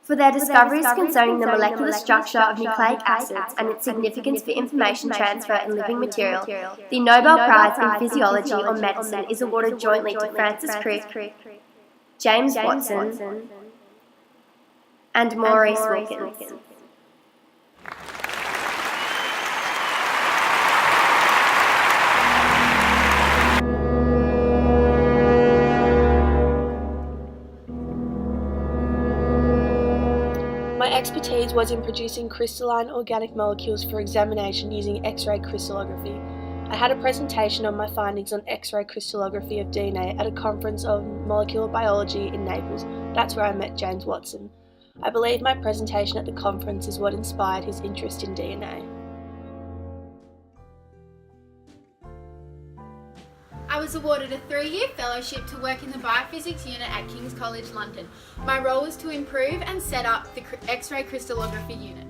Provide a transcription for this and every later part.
For their discoveries concerning the molecular structure of nucleic acids and its significance for information transfer in living material, the Nobel Prize in Physiology or Medicine is awarded jointly to Francis Crick, James Watson, and Maurice Wilkins. My expertise was in producing crystalline organic molecules for examination using X-ray crystallography. I had a presentation on my findings on X-ray crystallography of DNA at a conference of molecular biology in Naples. That's where I met James Watson. I believe my presentation at the conference is what inspired his interest in DNA. I was awarded a 3-year fellowship to work in the biophysics unit at King's College London. My role was to improve and set up the X-ray crystallography unit.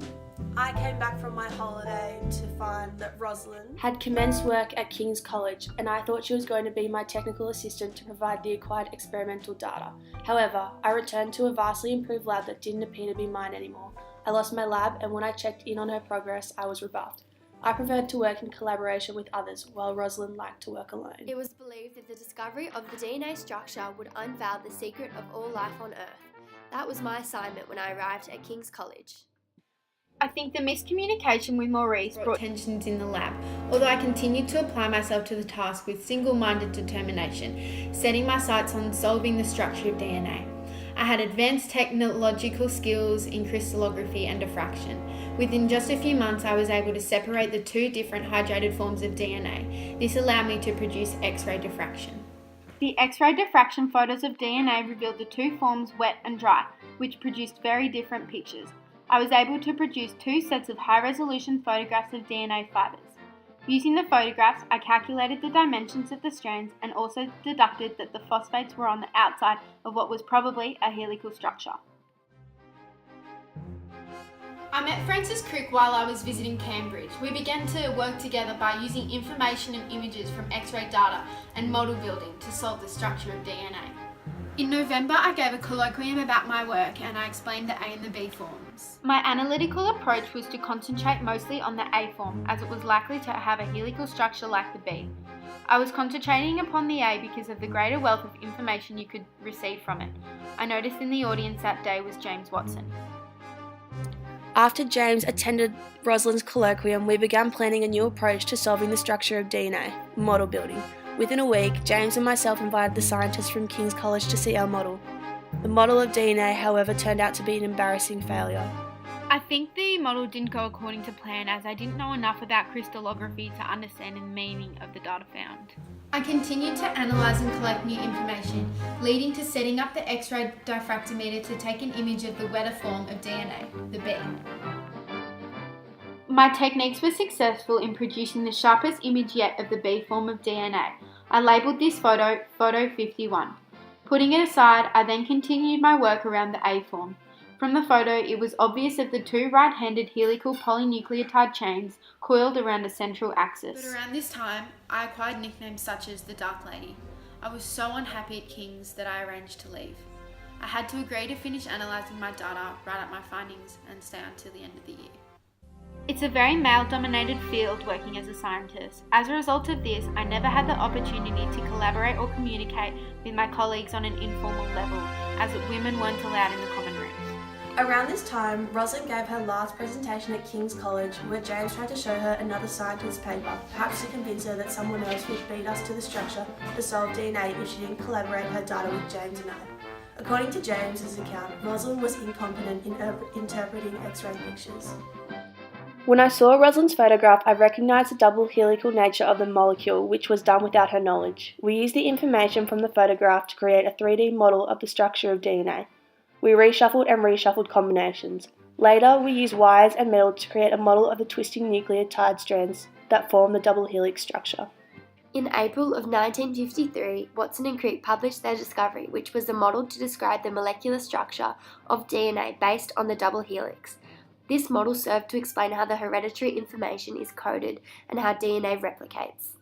I came back from my holiday to find that Rosalind had commenced work at King's College, and I thought she was going to be my technical assistant to provide the acquired experimental data. However, I returned to a vastly improved lab that didn't appear to be mine anymore. I lost my lab, and when I checked in on her progress, I was rebuffed. I preferred to work in collaboration with others, while Rosalind liked to work alone. It was believed that the discovery of the DNA structure would unveil the secret of all life on Earth. That was my assignment when I arrived at King's College. I think the miscommunication with Maurice brought tensions in the lab, although I continued to apply myself to the task with single-minded determination, setting my sights on solving the structure of DNA. I had advanced technological skills in crystallography and diffraction. Within just a few months, I was able to separate the two different hydrated forms of DNA. This allowed me to produce X-ray diffraction. The X-ray diffraction photos of DNA revealed the two forms wet and dry, which produced very different pictures. I was able to produce 2 sets of high-resolution photographs of DNA fibers. Using the photographs, I calculated the dimensions of the strands and also deducted that the phosphates were on the outside of what was probably a helical structure. I met Francis Crick while I was visiting Cambridge. We began to work together by using information and images from X-ray data and model building to solve the structure of DNA. In November, I gave a colloquium about my work and I explained the A and the B forms. My analytical approach was to concentrate mostly on the A form, as it was likely to have a helical structure like the B. I was concentrating upon the A because of the greater wealth of information you could receive from it. I noticed in the audience that day was James Watson. After James attended Rosalind's colloquium, we began planning a new approach to solving the structure of DNA, model building. Within a week, James and myself invited the scientists from King's College to see our model. The model of DNA, however, turned out to be an embarrassing failure. I think the model didn't go according to plan, as I didn't know enough about crystallography to understand the meaning of the data found. I continued to analyse and collect new information, leading to setting up the X-ray diffractometer to take an image of the wetter form of DNA, the B. My techniques were successful in producing the sharpest image yet of the B form of DNA. I labelled this photo, Photo 51. Putting it aside, I then continued my work around the A form. From the photo, it was obvious that the 2 right-handed helical polynucleotide chains coiled around a central axis. But around this time, I acquired nicknames such as the Dark Lady. I was so unhappy at King's that I arranged to leave. I had to agree to finish analysing my data, write up my findings, and stay until the end of the year. It's a very male-dominated field working as a scientist. As a result of this, I never had the opportunity to collaborate or communicate with my colleagues on an informal level, as women weren't allowed in the common rooms. Around this time, Rosalind gave her last presentation at King's College, where James tried to show her another scientist's paper, perhaps to convince her that someone else would beat us to the structure to solve DNA if she didn't collaborate her data with James and I. According to James's account, Rosalind was incompetent in interpreting X-ray pictures. When I saw Rosalind's photograph, I recognised the double helical nature of the molecule, which was done without her knowledge. We used the information from the photograph to create a 3D model of the structure of DNA. We reshuffled and reshuffled combinations. Later, we used wires and metal to create a model of the twisting nucleotide strands that form the double helix structure. In April of 1953, Watson and Crick published their discovery, which was a model to describe the molecular structure of DNA based on the double helix. This model served to explain how the hereditary information is coded and how DNA replicates.